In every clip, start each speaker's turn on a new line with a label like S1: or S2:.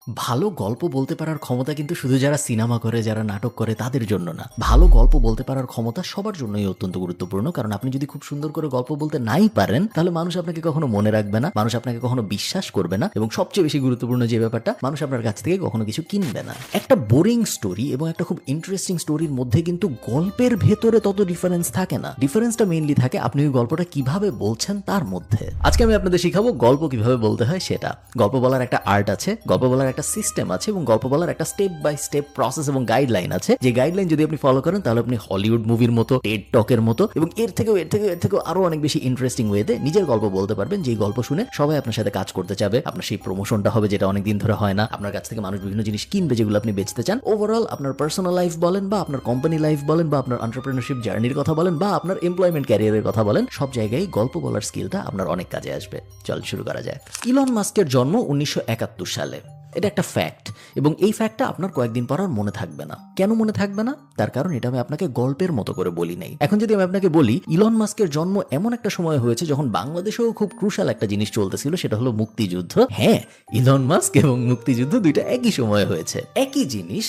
S1: ভালো গল্প বলতে পারার ক্ষমতা কিন্তু শুধু যারা সিনেমা করে, যারা নাটক করে তাদের জন্য না। ভালো গল্প বলতে পারার ক্ষমতা সবার জন্যই অত্যন্ত গুরুত্বপূর্ণ। কারণ আপনি যদি খুব সুন্দর করে গল্প বলতে নাই পারেন, তাহলে মানুষ আপনাকে কখনো মনে রাখবে না, মানুষ আপনাকে কখনো বিশ্বাস করবে না, এবং সবচেয়ে বেশি গুরুত্বপূর্ণ যে ব্যাপারটা, মানুষ আপনার কাছ থেকে কখনো কিছু কিনবে না। একটা বোরিং স্টোরি এবং একটা খুব ইন্টারেস্টিং স্টোরির মধ্যে কিন্তু গল্পের ভেতরে তত ডিফারেন্স থাকে না। ডিফারেন্সটা মেইনলি থাকে আপনি ওই গল্পটা কিভাবে বলছেন তার মধ্যে। আজকে আমি আপনাদের শিখাবো গল্প কিভাবে বলতে হয় সেটা। গল্প বলার একটা আর্ট আছে, গল্প বলার একটা সিস্টেম আছে, এবং গল্প বলার একটা স্টেপ বাই স্টেপ প্রসেস এবং গাইডলাইন আছে। যে গাইডলাইন যদি আপনি ফলো করেন, তাহলে আপনি হলিউড মুভির মতো, টেড টকের মতো এবং এর থেকেও আরো অনেক বেশি ইন্টারেস্টিং ওয়েতে নিজের গল্প বলতে পারবেন, যে গল্প শুনে সবাই আপনার সাথে কাজ করতে চাবে। আপনার সেই প্রমোশনটা হবে যেটা অনেকদিন ধরে হয় না। আপনার কাছ থেকে মানুষ বিভিন্ন জিনিস কিনবে যেগুলো আপনি বেচতে চান। ওভারঅল আপনার পার্সোনাল লাইফ বলেন, বা আপনার কোম্পানি লাইফ বলেন, বা আপনার এন্টারপ্রেনারশিপ জার্নির কথা বলেন, বা আপনার এমপ্লয়মেন্ট ক্যারিয়ারের কথা বলেন, সব জায়গায় গল্প বলার স্কিলটা আপনার অনেক কাজে আসবে। চল শুরু করা যায়। ইলন মাস্কের জন্ম 1971 সালে। এটা একটা ফ্যাক্ট, এবং এই ফ্যাক্টটা আপনার কয়েকদিন পর আর মনে থাকবে না। কেন মনে থাকবে না? তার কারণ এটা আমি আপনাকে গল্পের মতো করে বলি নাই। এখন যদি আমি আপনাকে বলি ইলন মাস্কের জন্ম এমন একটা সময় হয়েছে যখন বাংলাদেশেও খুব ক্রুশাল একটা জিনিস চলতেছিল, সেটা হলো মুক্তিযুদ্ধ। হ্যাঁ, ইলন মাস্ক এবং মুক্তিযুদ্ধ দুইটা একই সময়ে হয়েছে। একই জিনিস,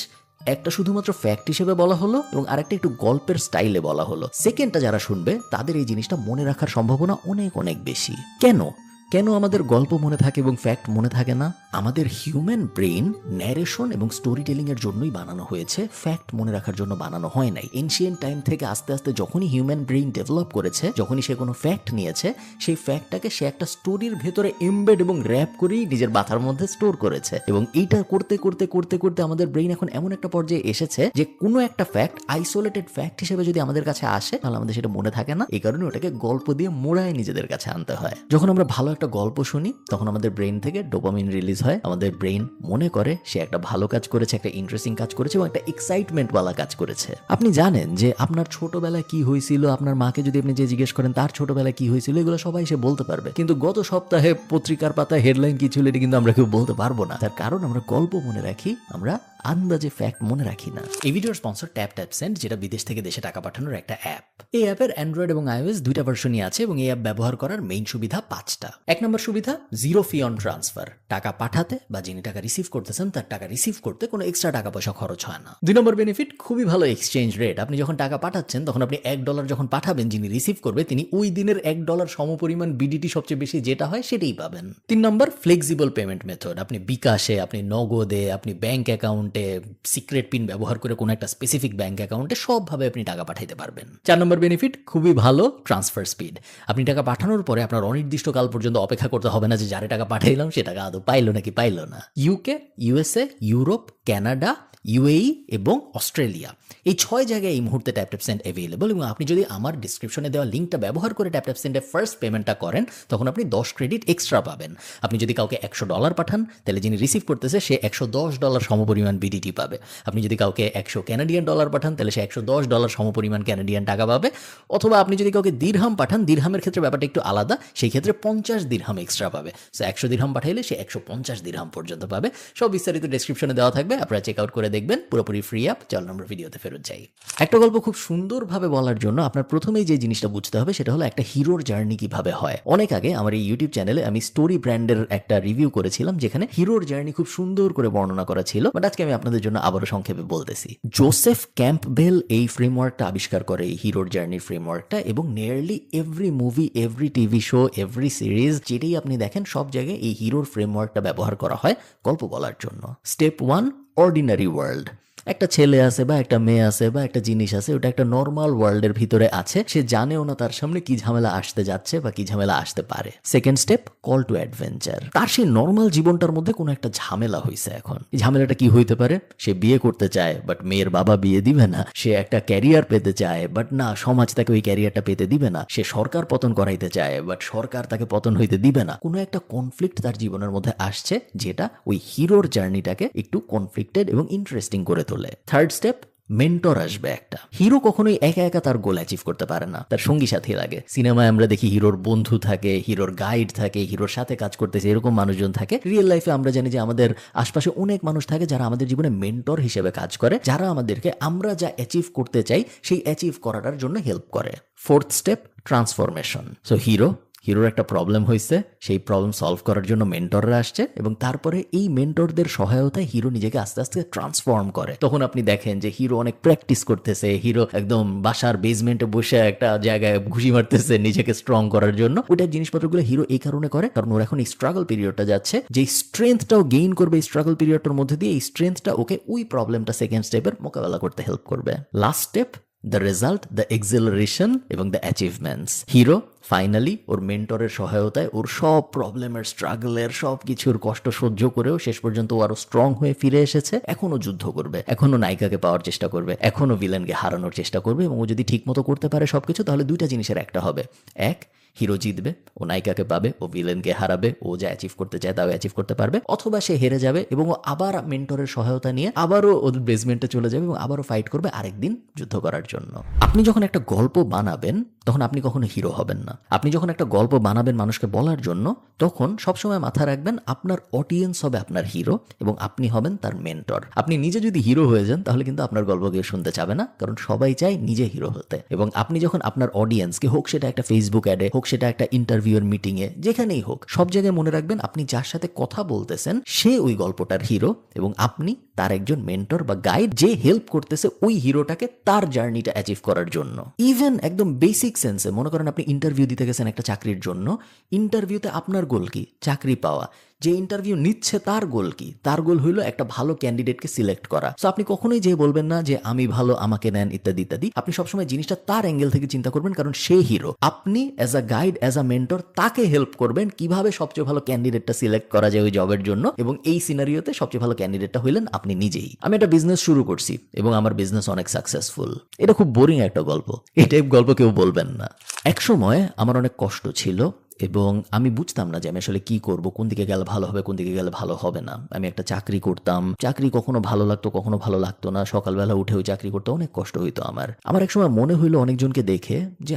S1: একটা শুধুমাত্র ফ্যাক্ট হিসেবে বলা হলো এবং আরেকটা একটু গল্পের স্টাইলে বলা হলো। সেকেন্ডটা যারা শুনবে তাদের এই জিনিসটা মনে রাখার সম্ভাবনা অনেক অনেক বেশি। কেন আমাদের গল্প মনে থাকে এবং ফ্যাক্ট মনে থাকে না? আমাদের হিউম্যান ব্রেইন ন্যারেশন এবং স্টোরি টেলিং এর জন্যই বানানো হয়েছে, ফ্যাক্ট মনে রাখার জন্য বানানো হয় নাই। এনশিয়েন্ট টাইম থেকে আস্তে আস্তে যখনই হিউম্যান ব্রেইন ডেভেলপ করেছে, যখনই সে কোনো ফ্যাক্ট নিয়েছে, সেই ফ্যাক্টটাকে সে একটা স্টোরির ভেতরে এমবেড এবং র্যাপ করেই নিজের মাথার মধ্যে স্টোর করেছে। এবং এইটা করতে করতে করতে করতে আমাদের ব্রেইন এখন এমন একটা পর্যায়ে এসেছে যে কোনো একটা ফ্যাক্ট আইসোলেটেড ফ্যাক্ট হিসেবে যদি আমাদের কাছে আসে, তাহলে আমাদের সেটা মনে থাকে না। এই কারণে ওটাকে গল্প দিয়ে মোড়ায় নিজেদের কাছে আনতে হয়। যখন আমরা ভালো একটা গল্প শুনি, তখন আমাদের ব্রেইন থেকে ডোপামিন রিলিজ হয়। আমাদের ব্রেইন মনে করে সে একটা ভালো কাজ করেছে, একটা ইন্টারেস্টিং কাজ করেছে এবং একটা এক্সাইটমেন্ট ওয়ালা কাজ করেছে। আপনি জানেন যে আপনার ছোটবেলায় কি হয়েছিল? আপনার মাকে যদি আপনি যে জিজ্ঞেস করেন তার ছোটবেলায় কি হয়েছিল, এগুলো সবাই সে বলতে পারবে। কিন্তু গত সপ্তাহে পত্রিকার পাতায় হেডলাইন কি ছিল, এটা কিন্তু আমরা কেউ বলতে পারবো না। তার কারণ আমরা গল্প মনে রাখি, আমরা আন্দাজে ফ্যাক্ট মনে রাখি না। এই ভিডিওর স্পন্সর ট্যাপ, যেটা বিদেশ থেকে দেশে টাকা পাঠানোর একটা অ্যাপ। এই অ্যাপের অ্যান্ড্রয়েড এবং আইওএস দুইটা ভার্সনই আছে, এবং এই অ্যাপ ব্যবহার করার মেইন সুবিধা 5টা। এক নম্বর সুবিধা, জিরো ফি অন ট্রান্সফার। টাকা পাঠাতে বা যিনি টাকা রিসিভ করতেছেন তার টাকা রিসিভ করতে কোনো এক্সট্রা টাকা পয়সা খরচ হয় না। 2 নম্বর বেনিফিট, খুবই ভালো এক্সচেঞ্জ রেট। আপনি যখন টাকা পাঠাচ্ছেন, তখন আপনি $1 যখন পাঠাবেন, যিনি রিসিভ করবে তিনি ওই দিনের $1 সমপরিমাণ বিডিটি সবচেয়ে বেশি যেটা হয় সেটাই পাবেন। 3 নম্বর, ফ্লেক্সিবল পেমেন্ট মেথড। আপনি বিকাশে, আপনি নগদে, আপনি ব্যাংক অ্যাকাউন্টে, সিক্রেট পিন ব্যবহার করে কোনো একটা স্পেসিফিক ব্যাংক অ্যাকাউন্টে সবভাবে আপনি টাকা পাঠাইতে পারবেন। 4 নম্বর বেনিফিট, খুবই ভালো ট্রান্সফার স্পিড। আপনি টাকা পাঠানোর পরে আপনার অনির্দিষ্টকাল পর্যন্ত অপেক্ষা করতে হবে না যে যারে টাকা পাঠাইলাম সে টাকা আদৌ পাইলো নাকি পাইলো না। UK, USA, Europe, Canada, UAE এবং অস্ট্রেলিয়া, এই 6 জায়গায় এই মুহূর্তে ট্যাপ অ্যাভেলেবল। এবং আপনি যদি আমার ডিসক্রিপশনে দেওয়া লিঙ্কটা ব্যবহার করে ট্যাপ সেন্ডে ফার্স্ট পেমেন্টটা করেন, তখন আপনি 10 ক্রেডিট এক্সট্রা পাবেন। আপনি যদি কাউকে $100 পাঠান, তাহলে যিনি রিসিভ করতেছে সে $110 সমপরিমাণ বিডিটি পাবে। আপনি যদি কাউকে $100 কানাডিয়ান পাঠান, তাহলে সে $110 সমপরিমাণ কানাডিয়ান টাকা পাবে। অথবা আপনি যদি কাউকে দিরহাম পাঠান, দিরহামের ক্ষেত্রে ব্যাপারটা একটু আলাদা, সেই ক্ষেত্রে 50 দিরহাম এক্সট্রা পাবে। সো 100 দিরহাম পাঠাইলে সে 150 দিরহাম পর্যন্ত পাবে। সব বিস্তারিত ডেসক্রিপশনে দেওয়া থাকবে, আপনারা চেক আউট করে দেখবেন। পুরোপুরি ফ্রি অ্যাপ। চল আমরা ভিডিওতে ফেরত যাই। একটা গল্প খুব সুন্দরভাবে বলার জন্য আপনার প্রথমেই যে জিনিসটা বুঝতে হবে সেটা হলো একটা হিরোর জার্নি কিভাবে হয়। অনেক আগে আমার এই ইউটিউব চ্যানেলে আমি স্টোরি ব্র্যান্ডের একটা রিভিউ করেছিলাম, যেখানে হিরোর জার্নি খুব সুন্দর করে বর্ণনা করা ছিল। বাট আজকে আমি আপনাদের জন্য আবারও সংক্ষেপে বলতেছি। জোসেফ ক্যাম্পবেল এই ফ্রেমওয়ার্কটা আবিষ্কার করে, এই হিরোর জার্নির ফ্রেমওয়ার্কটা, এবং nearly every movie, every TV show, every series যেটাই আপনি দেখেন, সব জায়গায় এই হিরোর ফ্রেমওয়ার্কটা ব্যবহার করা হয় গল্প বলার জন্য। Step 1, ordinary world. একটা ছেলে আছে বা একটা মেয়ে আছে বা একটা জিনিস আছে, ওটা একটা নর্মাল ওয়ার্ল্ডের ভিতরে আছে, সে জানেও না তার সামনে কি ঝামেলা আসতে যাচ্ছে বা কি ঝামেলা আসতে পারে। Second step, call to adventure. তার সেই নর্মাল জীবনটার মধ্যে কোনো একটা ঝামেলা হয়েছে। এখন এই ঝামেলাটা কি হইতে পারে? সে বিয়ে করতে চায়, বাট মেয়ের বাবা বিয়ে দিবে না। সে একটা ক্যারিয়ার পেতে চায়, বাট না, সমাজ তাকে ওই ক্যারিয়ারটা পেতে দিবে না। সে সরকার পতন করাইতে চায়, বাট সরকার তাকে পতন হইতে দিবে না। কোনো একটা কনফ্লিক্ট তার জীবনের মধ্যে আসছে, যেটা ওই হিরোর জার্নিটাকে একটু কনফ্লিক্টেড এবং ইন্টারেস্টিং করে তোলে। থার্ড স্টেপ, মেন্টর আসবে একটা। হিরো কখনোই একা একা তার গোল অ্যাচিভ করতে পারে না, তার সঙ্গী সাথী লাগে। সিনেমায় আমরা দেখি হিরোর বন্ধু থাকে, হিরোর গাইড থাকে, হিরোর সাথে কাজ করতেছে এরকম মানুষজন থাকে। রিয়েল লাইফে আমরা জানি যে আমাদের আশপাশে অনেক মানুষ থাকে যারা আমাদের জীবনে মেন্টর হিসেবে কাজ করে, যারা আমাদেরকে আমরা যা অ্যাচিভ করতে চাই সেই অ্যাচিভ করাটার জন্য হেল্প করে। Fourth step, transformation. সো হিরোর একটা প্রবলেম হয়েছে, সেই প্রবলেম সলভ করার জন্য মেন্টররা আসছে এবং তারপরে এই মেন্টরদের সহায়তায় হিরো নিজেকে আস্তে আস্তে ট্রান্সফর্ম করে। তখন আপনি দেখেন যে হিরো অনেক প্র্যাকটিস করতেছে, হিরো একদম বাসার বেসমেন্টে বসে একটা জায়গায় ঘুষি মারতেছে নিজেকে স্ট্রং করার জন্য। ওইটা জিনিসপত্রগুলো হিরো এই কারণে করে কারণ ওর এখন এই স্ট্রাগল পিরিয়ডটা যাচ্ছে, যে স্ট্রেংথটাও গেইন করবে এই স্ট্রাগল পিরিয়ডটার মধ্যে দিয়ে। এই স্ট্রেংথটা ওকে ওই প্রবলেমটা সেকেন্ড স্টেপের মোকাবেলা করতে হেল্প করবে। Last step, the result, the acceleration এবং দ্য অ্যাচিভমেন্টস। হিরো ফাইনালি ওর মেন্টরের সহায়তায় ওর সব প্রবলেমের, স্ট্রাগলের, সব কিছুর কষ্ট সহ্য করেও শেষ পর্যন্ত ও আরো স্ট্রং হয়ে ফিরে এসেছে। এখনো যুদ্ধ করবে, এখনো নায়িকাকে পাওয়ার চেষ্টা করবে, এখনো ভিলেনকে হারানোর চেষ্টা করবে এবং ও যদি ঠিক মতো করতে পারে সবকিছু, তাহলে দুইটা জিনিসের একটা হবে। এক, হিরো জিতবে, ও নায়িকাকে পাবে, ও ভিলেনকে হারাবে, ও যা অ্যাচিভ করতে চায় তাও অ্যাচিভ করতে পারবে। অথবা সে হেরে যাবে এবং ও আবার মেন্টরের সহায়তা নিয়ে আবারও ওদের বেসমেন্টে চলে যাবে এবং আবারও ফাইট করবে আরেকদিন যুদ্ধ করার জন্য। আপনি যখন একটা গল্প বানাবেন তখন আপনি কখনো হিরো হবেন না। আপনি যখন একটা গল্প বানাবেন মানুষকে বলার জন্য, তখন সবসময় মাথায় রাখবেন আপনার অডিয়েন্স হবে আপনার হিরো এবং আপনি হবেন তার মেন্টর। আপনি নিজে যদি হিরো হয়ে যান তাহলে কিন্তু আপনার গল্প কেউ শুনতে চাবে না, কারণ সবাই চায় নিজে হিরো হতে। এবং আপনি যখন আপনার অডিয়েন্সকে, হোক সেটা একটা ফেসবুক অ্যাডে, হোক সেটা একটা ইন্টারভিউর মিটিংয়ে, যেখানেই হোক, সব জায়গায় মনে রাখবেন আপনি যার সাথে কথা বলতেছেন সে ওই গল্পটার হিরো এবং আপনি তার একজন মেন্টর বা গাইড, যে হেল্প করতেছে ওই হিরোটাকে তার জার্নিটা অ্যাচিভ করার জন্য। ইভেন একদম বেসিক সেন্সে মনে করেন আপনি ইন্টারভিউ দিতে গেছেন একটা চাকরির জন্য। ইন্টারভিউতে আপনার গোল কি? চাকরি পাওয়া। যে ইন্টারভিউ নিচ্ছে তার গোল কি? তার গোল হইলো একটা ভালো ক্যান্ডিডেটকে সিলেক্ট করা। সো আপনি কখনোই যে বলবেন না যে আমি ভালো, আমাকে নেন, ইত্যাদি ইত্যাদি। আপনি সবসময় জিনিসটা তার অ্যাঙ্গেল থেকে চিন্তা করবেন, কারণ সে হিরো। আপনি as a guide, as a mentor তাকে হেল্প করবেন কিভাবে সবচেয়ে ভালো ক্যান্ডিডেটটা সিলেক্ট করা যায় ওই জবের জন্য। এবং এই সিনারিওতে সবচেয়ে ভালো ক্যান্ডিডেটটা হইলেন আপনি নিজেই। আমি একটা বিজনেস শুরু করছি এবং আমার বিজনেস অনেক সাকসেসফুল। এটা খুব বোরিং একটা গল্প, এই টাইপ গল্প কেউ বলবেন না। এক সময় আমার অনেক কষ্ট ছিল এবং আমি বুঝতাম না যে আমি আসলে কি করব, কোন দিকে গেলে ভালো হবে, কোন দিকে গেলে ভালো হবে না। আমি একটা চাকরি করতাম, চাকরি কখনো ভালো লাগতো, কখনো ভালো লাগতো না। সকালবেলা উঠে ওই চাকরি করতে অনেক কষ্ট হইতো আমার এক সময় মনে হইলো অনেকজনকে দেখে যে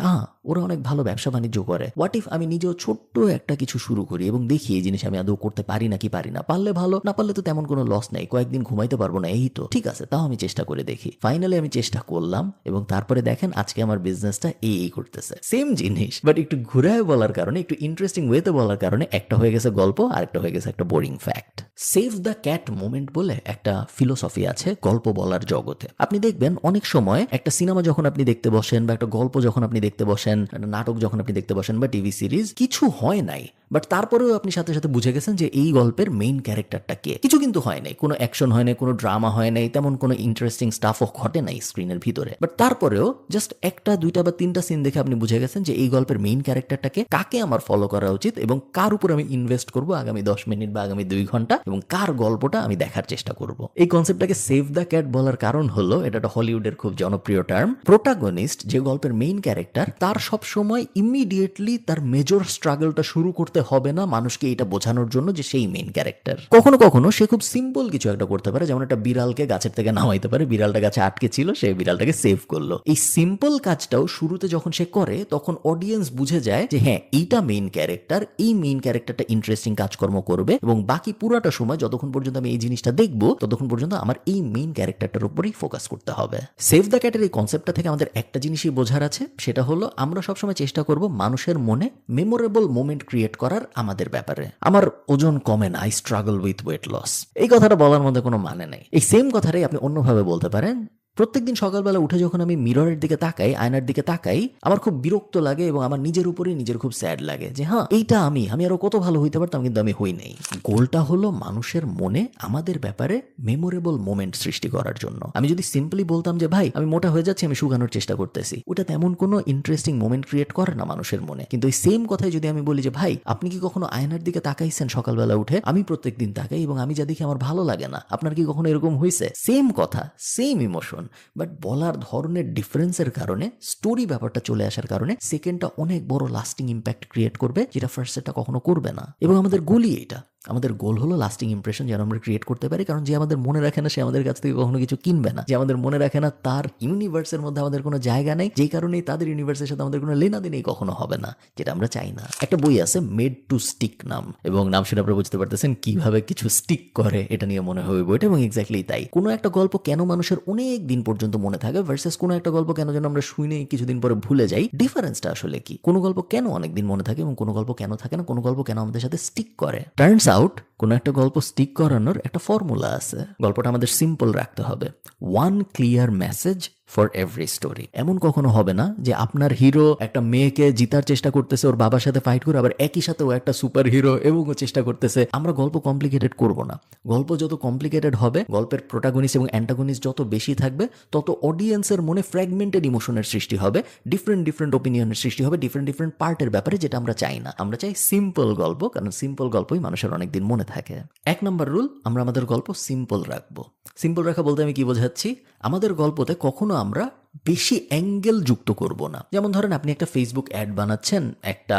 S1: ওরা অনেক ভালো ব্যবসা বাণিজ্য করে। হোয়াট ইফ আমি নিজেও ছোট্ট একটা কিছু শুরু করি এবং দেখি এই জিনিস আমি আদৌ করতে পারি নাকি পারি না। পারলে ভালো, না পারলে তো তেমন কোনো লস নেই, কয়েকদিন ঘুমাইতে পারবো না, এই তো ঠিক আছে, তাও আমি চেষ্টা করে দেখি। ফাইনালি আমি চেষ্টা করলাম এবং তারপরে দেখেন আজকে আমার বিজনেসটা এই করতেছে। সেম জিনিস বাট একটু ঘুরায় বলার কারণে, একটু ইন্টারেস্টিং ওয়েতে বলার কারণে একটা হয়ে গেছে গল্প আর একটা হয়ে গেছে একটা boring fact. Save the cat moment বলে একটা ফিলোসফি আছে গল্প বলার জগতে। আপনি দেখবেন অনেক সময় একটা সিনেমা যখন আপনি দেখতে বসেন বা একটা গল্প যখন আপনি দেখতে বসেন, একটা নাটক যখন আপনি দেখতে বসেন বা টিভি সিরিজ, কিছু হয় নাই বাট তারপরেও আপনি সাথে সাথে বুঝে গেছেন যে এই গল্পের মেইন ক্যারেক্টারটা কে। কিছু কিন্তু হয় নাই, কোনো অ্যাকশন হয় নাই, কোনো ড্রামা হয় নাই, তেমন কোনো ইন্টারেস্টিং স্টাফও ঘটে নাই স্ক্রিনের ভিতরে। বাট তারপরেও জাস্ট একটা, দুইটা বা তিনটা সিন দেখে আপনি বুঝে গেছেন যে এই গল্পের মেইন ক্যারেক্টারটাকে, কাকে আমার ফলো করা উচিত এবং কার উপর আমি ইনভেস্ট করবো আগামী 10 মিনিট বা আগামী 2 ঘন্টা এবং কার গল্পটা আমি দেখার চেষ্টা করব। এই কনসেপ্টটাকে সেভ দ্য ক্যাট বলার কারণ হলো এটা একটা হলিউডের খুব জনপ্রিয় টার্ম। প্রোটাগনিস্ট, যে গল্পের মেইন ক্যারেক্টার, তার সব সময় ইমিডিয়েটলি তার মেজর স্ট্রাগলটা শুরু করতে হবে না মানুষকে এটা বোঝানোর জন্য যে সেই মেইন ক্যারেক্টার। কখনো কখনো সে খুব সিম্পল কিছু একটা করতে পারে, যেমন একটা বিড়ালকে গাছের থেকে নামাইতে পারে। বিড়ালটা গাছে আটকে ছিল, সে বিড়ালটাকে সেভ করলো। এই সিম্পল কাজটাও শুরুতে যখন সে করে তখন অডিয়েন্স বুঝে যায় যে হ্যাঁ, এইটা মেইন ক্যারেক্টার, এই মেইন ক্যারেক্টারটা ইন্টারেস্টিং কাজকর্ম করবে এবং বাকি পুরাটা সময় যতক্ষণ পর্যন্ত আমি এই জিনিসটা দেখবো ততক্ষণ পর্যন্ত আমার এই মেইন ক্যারেক্টারটার উপরেই ফোকাস করতে হবে। সেভ দ্য ক্যাটের এই কনসেপ্টটা থেকে আমাদের একটা জিনিসই বোঝার আছে, সেটা হলো আমরা সবসময় চেষ্টা করব মানুষের মনে মেমোরেবল মোমেন্ট ক্রিয়েট করার আমাদের ব্যাপারে। আমার ওজন কমে না, I struggle with weight loss, এই কথাটা বলার মধ্যে কোনো মানে নেই। এই সেম কথাটাই আপনি অন্যভাবে বলতে পারেন, প্রত্যেকদিন সকালবেলা উঠে যখন আমি মিররের দিকে তাকাই, আয়নার দিকে তাকাই, আমার খুব বিরক্ত লাগে এবং আমার নিজের উপরেই নিজের খুব স্যাড লাগে যে হ্যাঁ, এইটা আমি আরো কত ভালো হইতে পারতাম কিন্তু আমি হই নাই। গোলটা হলো মানুষের মনে আমাদের ব্যাপারে মেমোরেবল মোমেন্ট সৃষ্টি করার জন্য। আমি যদি সিম্পলি বলতাম যে ভাই আমি মোটা হয়ে যাচ্ছি, আমি শুকানোর চেষ্টা করতেছি, ওটা তেমন কোনো ইন্টারেস্টিং মোমেন্ট ক্রিয়েট করে না মানুষের মনে। কিন্তু এই সেম কথাই যদি আমি বলি যে ভাই আপনি কি কখনো আয়নার দিকে তাকাইছেন সকালবেলা উঠে? আমি প্রত্যেকদিন তাকাই এবং আমি যা দেখি আমার ভালো লাগে না। আপনার কি কখনো এরকম হয়েছে? সেম কথা, সেম ইমোশন, বাট বলার ধরনের ডিফারেন্সের কারণে, স্টোরি ব্যাপারটা চলে আসার কারণে সেকেন্ডটা অনেক বড় লাস্টিং ইম্প্যাক্ট ক্রিয়েট করবে, যেটা ফার্স্ট সেটটা কখনো করবে না। এবং আমাদের গোলই এটা আমাদের গোল হলো লাস্টিং ইমপ্রেশন যেন আমরা ক্রিয়েট করতে পারি, কারণ যে আমাদের মনে রাখে না সে আমাদের কাছ থেকে কখনো কিছু কিনবে না। যে আমাদের মনে রাখে না তার ইউনিভার্সের মধ্যে আমাদের কোনো জায়গা নেই, যেই কারণেই তাদের ইউনিভার্সের সাথে আমাদের কোনো লেনাদেনই কখনো হবে না, যেটা আমরা চাই না। একটা বই আছে মেড টু স্টিক নাম, এবং নাম শুনে আপনারা বুঝতে পারতেছেন কিভাবে কিছু স্টিক করে, এটা নিয়ে মনে হবে বইটা। এবং এক্স্যাক্টলি তাই, কোনো একটা গল্প কেন মানুষের অনেক দিন পর্যন্ত মনে থাকে ভার্সেস কোনো একটা গল্প কেন যেন আমরা শুনে কিছুদিন পরে ভুলে যাই, ডিফারেন্সটা আসলে কি? কোনো গল্প কেন অনেকদিন মনে থাকে এবং কোনো গল্প কেন থাকে না, কোনো গল্প কেন আমাদের সাথে স্টিক করে? টার্নস আউট কোনো একটা গল্প স্টিক করানোর একটা ফর্মুলা আছে। গল্পটা আমাদের সিম্পল রাখতে হবে, one clear message for every story. এমন কখনো হবে না যে আপনার হিরো একটা মেয়েকে জিতার চেষ্টা করতেছে ওর বাবার সাথে ফাইট করে, আবার একই সাথে ও একটা সুপার হিরো এবং ও চেষ্টা করতেছে। আমরা গল্প কমপ্লিকেটেড করব না। গল্প যত কমপ্লিকেটেড হবে, গল্পের প্রোটাগনিস্ট এবং অ্যান্টাগনিস্ট যত বেশি থাকবে, তত অডিয়েন্সের মনে ফ্র্যাগমেন্টেড ইমোশনের সৃষ্টি হবে, ডিফারেন্ট ওপিনিয়নের সৃষ্টি হবে, ডিফারেন্ট পার্টের ব্যাপারে, যেটা আমরা চাই না। আমরা চাই সিম্পল গল্প, কারণ সিম্পল গল্পই মানুষের অনেকদিন মনে থাকে। 1 নম্বর রুল, আমরা আমাদের গল্প সিম্পল রাখবো। সিম্পল রাখা বলতে আমি কি বোঝাচ্ছি? আমাদের গল্পতে কখনো আমরা বেশি অ্যাঙ্গেল যুক্ত করব না। যেমন ধরেন আপনি একটা ফেসবুক অ্যাড বানাচ্ছেন একটা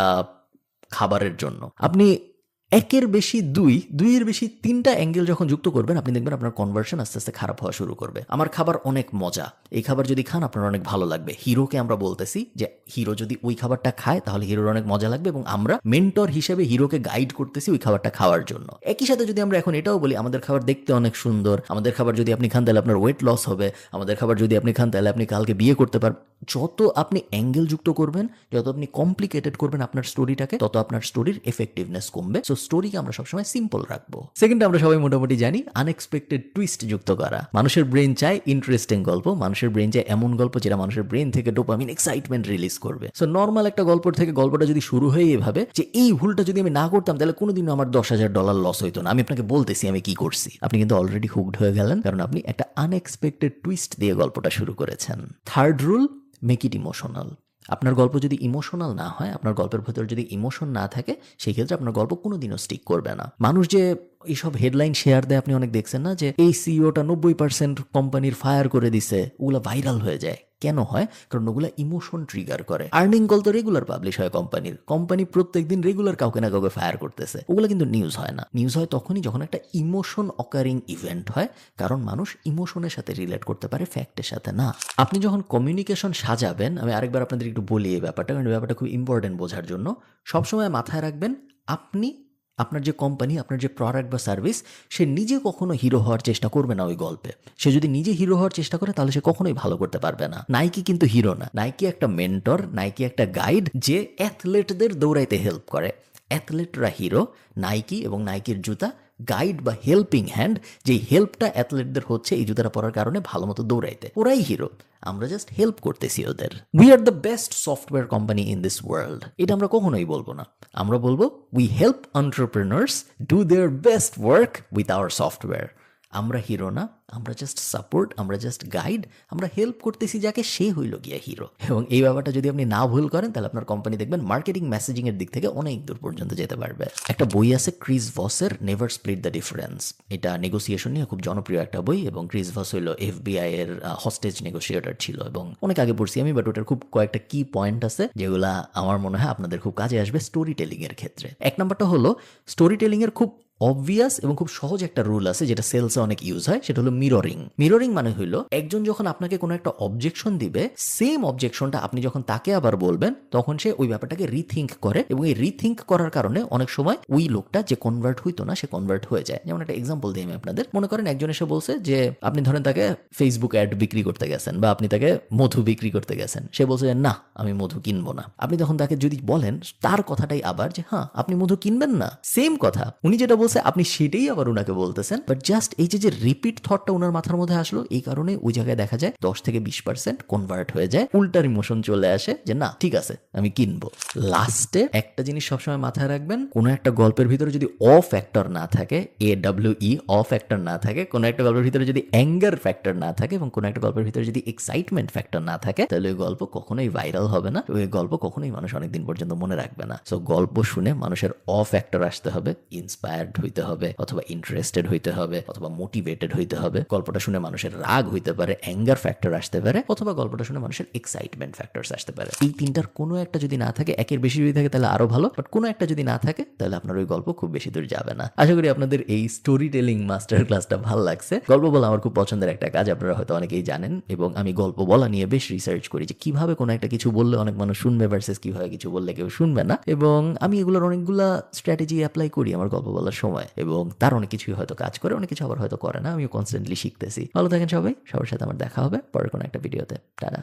S1: খাবারের জন্য, আপনি একের বেশি দুইয়ের বেশি 3টা অ্যাঙ্গেল যখন যুক্ত করবেন, আপনি দেখবেন আপনার কনভার্সন আস্তে আস্তে খারাপ হওয়া শুরু করবে। আমার খাবার অনেক মজা, এই খাবার যদি খান আপনার অনেক ভালো লাগবে। হিরোকে আমরা বলতেছি যে হিরো যদি ওই খাবারটা খায় তাহলে হিরোর অনেক মজা লাগবে, এবং আমরা মেন্টর হিসেবে হিরোকে গাইড করতেছি ওই খাবারটা খাওয়ার জন্য। একই সাথে যদি আমরা এখন এটাও বলি আমাদের খাবার দেখতে অনেক সুন্দর, আমাদের খাবার যদি আপনি খান তাহলে আপনার ওয়েট লস হবে, আমাদের খাবার যদি আপনি খান তাহলে আপনি কালকে বিয়ে করতে পারবেন। যত আপনি অ্যাঙ্গেল যুক্ত করবেন, যত আপনি কমপ্লিকেটেড করবেন আপনার স্টোরিটাকে, তত আপনার স্টোরির এফেক্টিভনেস কমবে। সো স্টোরিকে আমরা সবসময় সিম্পল রাখবো। সেকেন্ড, আমরা সবাই মোটামুটি জানি আনএক্সপেক্টেড টুইস্ট যুক্ত করা। মানুষের ব্রেন চায় ইন্টারেস্টিং গল্প, মানুষের ব্রেন চায় এমন গল্প যেটা মানুষের ব্রেন থেকে ডোপামিন, এক্সাইটমেন্ট রিলিজ করবে। সো নর্মাল একটা গল্প থেকে গল্পটা যদি শুরু হয় এভাবে যে এই ভুলটা যদি আমি না করতাম তাহলে কোনোদিনও আমার $10,000 লস হইতো না, আমি আপনাকে বলতেছি আমি কি করছি, আপনি কিন্তু অলরেডি হুকড হয়ে গেলেন, কারণ আপনি একটা আনএক্সপেক্টেড টুইস্ট দিয়ে গল্পটা শুরু করেছেন। Third rule, make it emotional. আপনার গল্প যদি ইমোশনাল না হয়, আপনার গল্পের ভেতর যদি ইমোশন না থাকে, সেই ক্ষেত্রে আপনার গল্প কোনোদিনও স্টিক করবে না। মানুষ যে এইসব হেডলাইন শেয়ার দেয় আপনি অনেক দেখছেন না, যে এই সিইওটা 90% কোম্পানির ফায়ার করে দিছে, ওগুলো ভাইরাল হয়ে যায়। কেন হয়? কারণ ওগুলো ইমোশন ট্রিগার করে। আর্নিং কল তো রেগুলার পাবলিশ হয় কোম্পানির, কোম্পানি প্রত্যেকদিন রেগুলার কাউকে না কাউকে ফায়ার করতেছে, ওগুলো কিন্তু নিউজ হয় না। নিউজ হয় তখনই যখন একটা ইমোশন অকারিং ইভেন্ট হয়, কারণ মানুষ ইমোশনের সাথে রিলেট করতে পারে, ফ্যাক্টের সাথে না। আপনি যখন কমিউনিকেশন সাজাবেন, আমি আরেকবার আপনাদের একটু বলি এই ব্যাপারটা, কারণ এই ব্যাপারটা খুব ইম্পর্টেন্ট বোঝার জন্য। সবসময় মাথায় রাখবেন, আপনি আপনার যে কোম্পানি, আপনার যে প্রোডাক্ট বা সার্ভিস, সে নিজে কখনো হিরো হওয়ার চেষ্টা করবে না ওই গল্পে। সে যদি নিজে হিরো হওয়ার চেষ্টা করে তাহলে সে কখনোই ভালো করতে পারবে না। নাইকি কিন্তু হিরো না, নাইকি একটা মেন্টর, নাইকি একটা গাইড যে অ্যাথলেটদের দৌড়াইতে হেল্প করে। অ্যাথলেটরা হিরো, নাইকি এবং নাইকির জুতা গাইড বা হেল্পিং হ্যান্ড, যে হেল্পটা অ্যাথলেটদের হচ্ছে এই জুতাটা পরার কারণে ভালো মতো দৌড়াইতে, ওরাই হিরো। আমরা জাস্ট হেল্প করতেছি ওদের। We are the best software company in this world, এটা আমরা কখনোই বলবো না। আমরা বলবো we help entrepreneurs do their best work with our software. আমরা হিরো না, আমরা জাস্ট সাপোর্ট, আমরা জাস্ট গাইড, আমরা হেল্প করতেছি যাকে, সে হইল গিয়া হিরো। এবং এই ব্যাপারটা যদি আপনি না ভুল করেন তাহলে আপনার কোম্পানি দেখবেন মার্কেটিং মেসেজিং এর দিক থেকে অনেক দূর পর্যন্ত যেতে পারবে। একটা বই আছে ক্রিস ভসের, নেভার স্প্লিট দ্য ডিফারেন্স। এটা নেগোসিয়েশন নিয়ে খুব জনপ্রিয় একটা বই, এবং ক্রিস ভস হইল FBI এর হস্টেজ নেগোসিয়েটর ছিল, এবং অনেক আগে পড়ছি আমি, বাট ওটার খুব কয়েকটা কি পয়েন্ট আছে যেগুলা আমার মনে হয় আপনাদের খুব কাজে আসবে স্টোরি টেলিং এর ক্ষেত্রে। 1 নম্বরটা হলো স্টোরি টেলিং এর খুব অবভিয়াস এবং খুব সহজ একটা রুল আছে যেটা সেলসে অনেক ইউজ হয়, সেটা হলো মিররিং। মিররিং মানে হইলো একজন যখন আপনাকে কোনো একটা অবজেকশন দিবে, সেম অবজেকশনটা আপনি যখন তাকে আবার বলবেন, তখন সে ওই ব্যাপারটাকে রিথিঙ্ক করে, এবং এই রিথিঙ্ক করার কারণে অনেক সময় ওই লোকটা যে কনভার্ট হইতো না সে কনভার্ট হয়ে যায়। যেমন একটা এক্সাম্পল দিই আমি আপনাদের। মনে করেন একজন এসে বলছে যে আপনি ধরেন তাকে ফেসবুক অ্যাড বিক্রি করতে গেছেন, বা আপনি তাকে মধু বিক্রি করতে গেছেন, সে বলছে যে না আমি মধু কিনবো না। আপনি তখন তাকে যদি বলেন তার কথাটাই আবার যে হ্যাঁ আপনি মধু কিনবেন না, সেম কথা উনি যেটা বলছে আপনি সেটাই আবার উনাকে বলতেছেন, বাট জাস্ট এই যে রিপিট থটটা উনার মাথার মধ্যে আসলো, এই কারণে ওই জায়গায় দেখা যায় 10 থেকে 20% কনভার্ট হয়ে যায়, উল্টার ইমোশন চলে আসে যে না ঠিক আছে আমি কিনবো। লাস্টে একটা জিনিস সবসময় মাথায় রাখবেন, কোনো একটা গল্পের ভিতরে যদি অ ফ্যাক্টর না থাকে, AWE অ ফ্যাক্টর না থাকে, কোনো একটা গল্পের ভিতরে যদি অ্যাঙ্গার ফ্যাক্টর না থাকে, এবং কোনো একটা গল্পের ভিতরে যদি এক্সাইটমেন্ট ফ্যাক্টর না থাকে, তাহলে ওই গল্প কখনোই ভাইরাল হবে না, ওই গল্প কখনোই মানুষ অনেকদিন পর্যন্ত মনে রাখবে না। সো গল্প শুনে মানুষের অ ফ্যাক্টর আসতে হবে, ইন্সপায়ার্ড ইনক্লাইন্ড হইতে হবে, অথবা ইন্টারেস্টেড হইতে হবে, অথবা মোটিভেটেড হইতে হবে। গল্পটা শুনে মানুষের রাগ হইতে পারে, অ্যাঙ্গার ফ্যাক্টর আসতে পারে, অথবা গল্পটা শুনে মানুষের এক্সাইটমেন্ট ফ্যাক্টরস আসতে পারে। এই তিনটার কোনো একটা যদি না থাকে, একের বেশি যদি থাকে তাহলে আরো ভালো, বাট কোনো একটা যদি না থাকে তাহলে আপনার ওই গল্প খুব বেশি দূর যাবে না। আশা করি আপনাদের এই স্টোরি টেলিং মাস্টার ক্লাসটা ভালো লাগছে। গল্প বলা আমার খুব পছন্দের একটা কাজ, আপনারা হয়তো অনেকেই জানেন, এবং আমি গল্প বলা নিয়ে বেশ রিসার্চ করি যে কিভাবে কোনো একটা কিছু বললে অনেক মানুষ শুনবে ভার্সেস কিভাবে কিছু বললে কেউ শুনবে না, এবং আমি এগুলোর অনেকগুলা স্ট্র্যাটেজি অ্যাপ্লাই করি আমার গল্প বলার সময়, এবং তার অনেক কিছুই হয়তো কাজ করে, অনেক কিছু আবার হয়তো করে না। আমিও কনস্ট্যান্টলি শিখতেছি। ভালো থাকেন সবাই, সবার সাথে আমার দেখা হবে পরের কোনো একটা ভিডিওতে। টাটা।